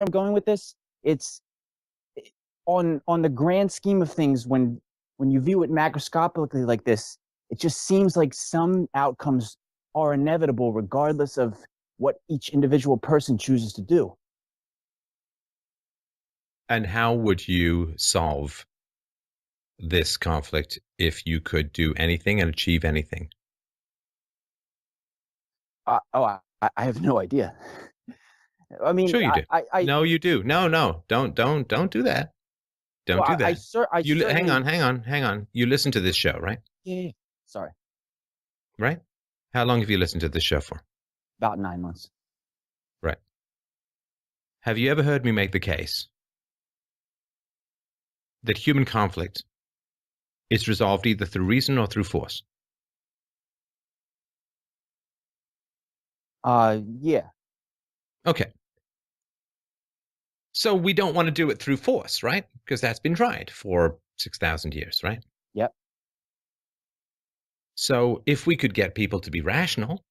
I'm going with this? It's on the grand scheme of things, when you view it macroscopically like this, it just seems like some outcomes are inevitable regardless of what each individual person chooses to do. And how would you solve this conflict if you could do anything and achieve anything? I have no idea. I mean, Sure you do. I No, you do. No, don't do that. Don't well, do that. I Hang certainly, on, hang on. You listen to this show, right? yeah, sorry, Right? How long have you listened to this show for? about 9 months. Right. Have you ever heard me make the case that human conflict is resolved either through reason or through force? Yeah, Okay. So we don't want to do it through force, right? Because that's been tried for 6,000 years, right? yep. So if we could get people to be rational,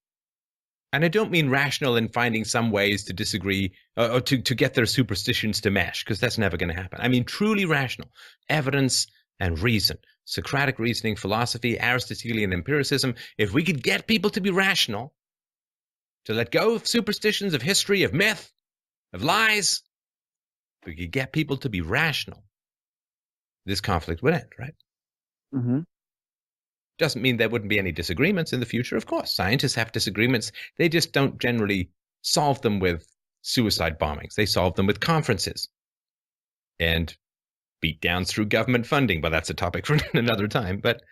and I don't mean rational in finding some ways to disagree or to get their superstitions to mesh, because that's never going to happen. I mean truly rational, evidence and reason, Socratic reasoning, philosophy, Aristotelian empiricism. If we could get people to be rational, to let go of superstitions, of history, of myth, of lies, if we could get people to be rational, this conflict would end, right? Mm-hmm. Doesn't mean there wouldn't be any disagreements in the future. Of course, scientists have disagreements. They just don't generally solve them with suicide bombings. They solve them with conferences and beatdowns through government funding. But that's a topic for another time. But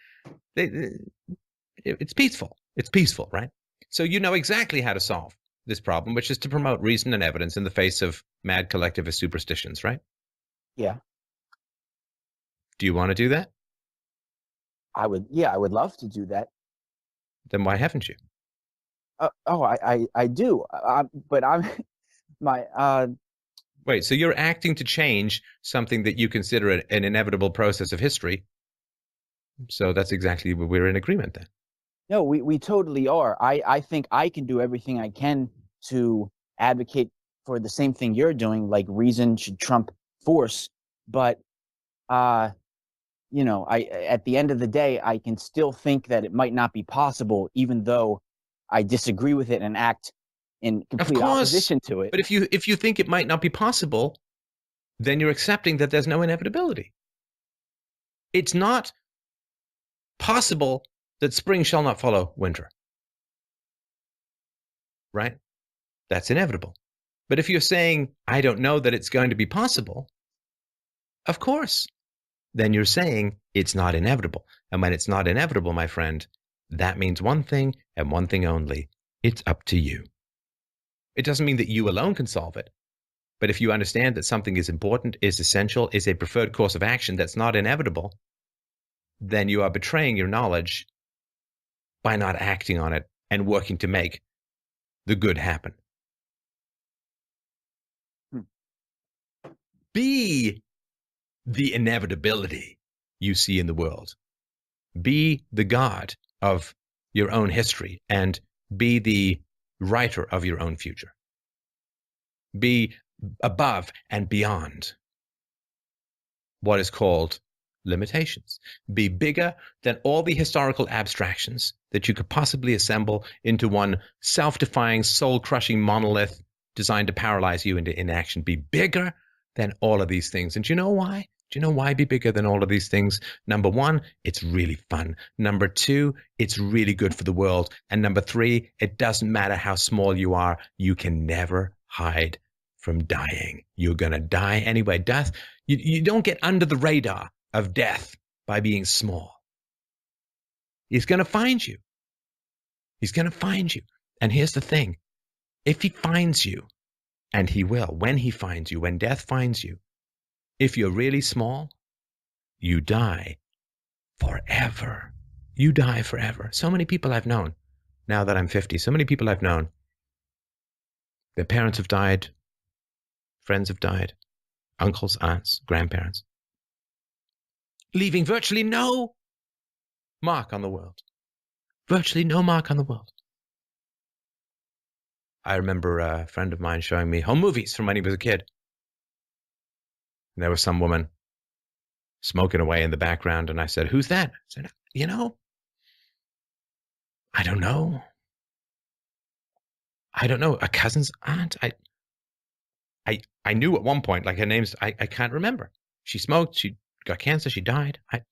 it's peaceful. It's peaceful, right? So you know exactly how to solve this problem, which is to promote reason and evidence in the face of mad collectivist superstitions, right? Yeah, Do you want to do that? I would love to do that. Then why haven't you? I do. But I'm my Wait, so you're acting to change something that you consider an inevitable process of history. So that's exactly what we're in agreement then. no, we totally are. I think I can do everything I can to advocate for the same thing you're doing, like reason should trump force. But uh, I at the end of the day, I can still think that it might not be possible, even though I disagree with it and act in Of complete course. opposition to it. But if you think it might not be possible, then you're accepting that there's no inevitability. It's not possible that spring shall not follow winter. Right? That's inevitable. But if you're saying, I don't know that it's going to be possible, of course, then you're saying it's not inevitable. And when it's not inevitable, my friend, that means one thing and one thing only. It's up to you. It doesn't mean that you alone can solve it. But if you understand that something is important, is essential, is a preferred course of action that's not inevitable, then you are betraying your knowledge by not acting on it and working to make the good happen. Hmm. Be the inevitability you see in the world. Be the God of your own history and be the writer of your own future. Be above and beyond what is called limitations. Be bigger than all the historical abstractions that you could possibly assemble into one self-defying, soul-crushing monolith designed to paralyze you into inaction. Be bigger than all of these things. And do you know why? Do you know why be bigger than all of these things? Number one, it's really fun. Number two, it's really good for the world. And number three, it doesn't matter how small you are. You can never hide from dying. You're going to die anyway. Death, you don't get under the radar of death by being small. He's going to find you. He's going to find you. And here's the thing. If he finds you, and he will, when he finds you, when death finds you, if you're really small, you die forever. You die forever. So many people I've known, now that I'm 50, so many people I've known, their parents have died, friends have died, uncles, aunts, grandparents, leaving virtually no mark on the world. Virtually no mark on the world. I remember a friend of mine showing me home movies from when he was a kid. And there was some woman smoking away in the background. And I said, "Who's that?" I said, I don't know. I don't know. A cousin's aunt. I knew at one point, like her name's, I can't remember. She smoked. She got cancer. She died. I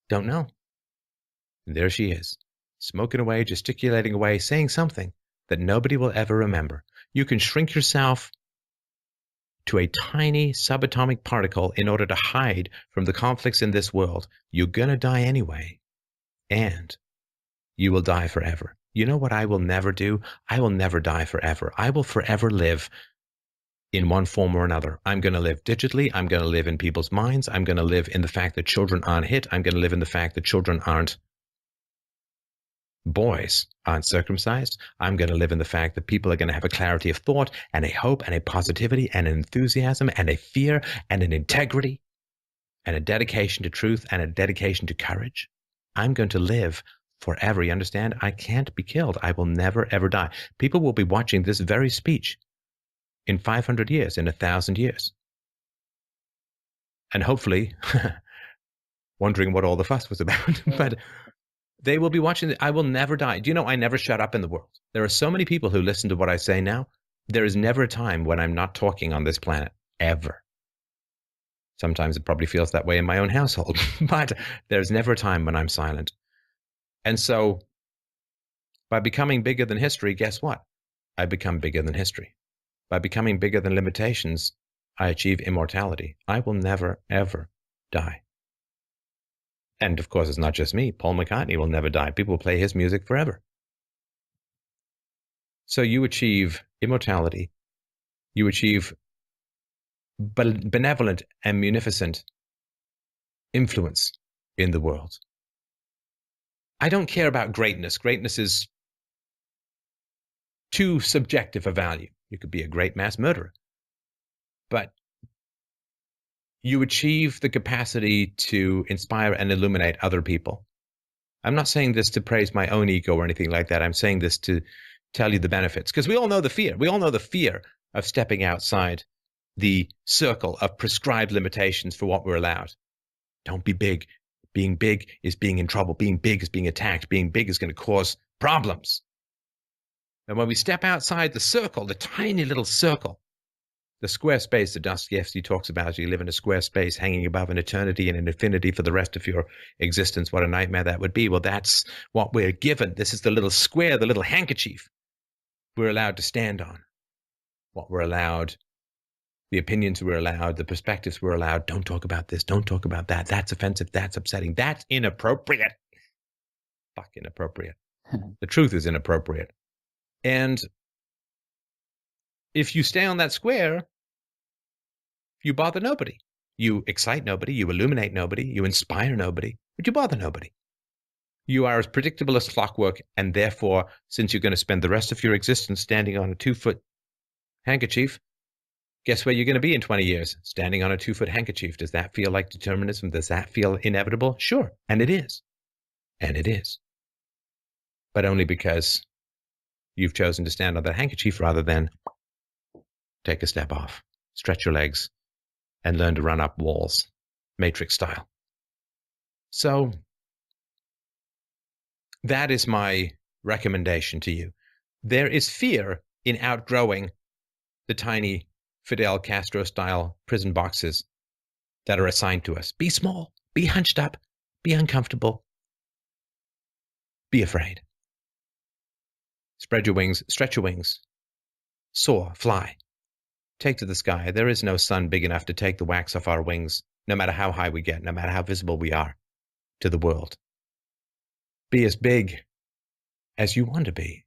don't know. And there she is, smoking away, gesticulating away, saying something that nobody will ever remember. You can shrink yourself to a tiny subatomic particle in order to hide from the conflicts in this world. You're going to die anyway, and you will die forever. You know what I will never do? I will never die forever. I will forever live in one form or another. I'm going to live digitally. I'm going to live in people's minds. I'm going to live in the fact that children aren't hit. I'm going to live in the fact that children aren't boys, aren't circumcised. I'm going to live in the fact that people are going to have a clarity of thought and a hope and a positivity and an enthusiasm and a fear and an integrity and a dedication to truth and a dedication to courage. I'm going to live forever. You understand? I can't be killed. I will never, ever die. People will be watching this very speech in 500 years, in 1,000 years. And hopefully wondering what all the fuss was about. But they will be watching it. I will never die. Do you know I never shut up in the world? There are so many people who listen to what I say now. There is never a time when I'm not talking on this planet, ever. Sometimes it probably feels that way in my own household, but there's never a time when I'm silent. And so by becoming bigger than history, guess what? I become bigger than history. By becoming bigger than limitations, I achieve immortality. I will never, ever die. And of course, it's not just me. Paul McCartney will never die. People will play his music forever. So you achieve immortality. You achieve benevolent and munificent influence in the world. I don't care about greatness. Greatness is too subjective a value. You could be a great mass murderer. But you achieve the capacity to inspire and illuminate other people. I'm not saying this to praise my own ego or anything like that. I'm saying this to tell you the benefits. Because we all know the fear. We all know the fear of stepping outside the circle of prescribed limitations for what we're allowed. Don't be big. Being big is being in trouble. Being big is being attacked. Being big is going to cause problems. And when we step outside the circle, the tiny little circle, the square space that Dostoevsky talks about, you live in a square space hanging above an eternity and an infinity for the rest of your existence. What a nightmare that would be. Well, that's what we're given. This is the little square, the little handkerchief we're allowed to stand on. What we're allowed, the opinions we're allowed, the perspectives we're allowed. Don't talk about this. Don't talk about that. That's offensive. That's upsetting. That's inappropriate. Fuck inappropriate. The truth is inappropriate. And if you stay on that square, you bother nobody. You excite nobody. You illuminate nobody. You inspire nobody. But you bother nobody. You are as predictable as clockwork. And therefore, since you're going to spend the rest of your existence standing on a 2-foot handkerchief, guess where you're going to be in 20 years? Standing on a 2-foot handkerchief. Does that feel like determinism? Does that feel inevitable? Sure. And it is. And it is. But only because you've chosen to stand on that handkerchief rather than take a step off, stretch your legs, and learn to run up walls, Matrix style. So that is my recommendation to you. There is fear in outgrowing the tiny Fidel Castro-style prison boxes that are assigned to us. Be small, be hunched up, be uncomfortable, be afraid. Spread your wings, stretch your wings, soar, fly. Take to the sky. There is no sun big enough to take the wax off our wings, no matter how high we get, no matter how visible we are to the world. Be as big as you want to be.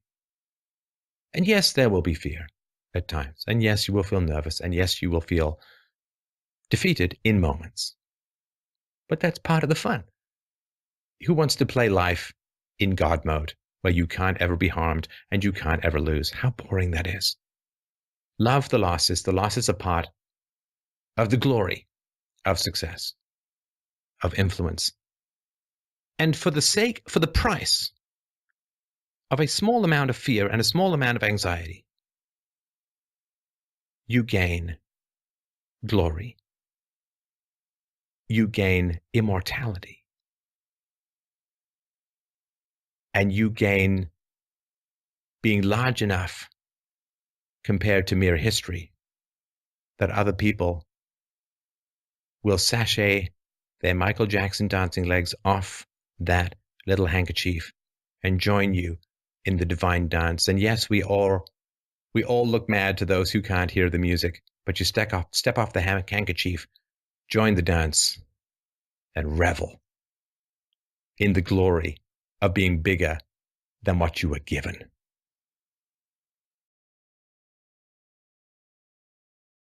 And yes, there will be fear at times. And yes, you will feel nervous. And yes, you will feel defeated in moments. But that's part of the fun. Who wants to play life in God mode, where you can't ever be harmed and you can't ever lose? How boring that is. Love the losses. The losses are part of the glory of success, of influence. And for the price of a small amount of fear and a small amount of anxiety, you gain glory you gain immortality. And you gain being large enough compared to mere history that other people will sashay their Michael Jackson dancing legs off that little handkerchief and join you in the divine dance. And yes, we all look mad to those who can't hear the music, but you step off the handkerchief, join the dance, and revel in the glory of being bigger than what you were given.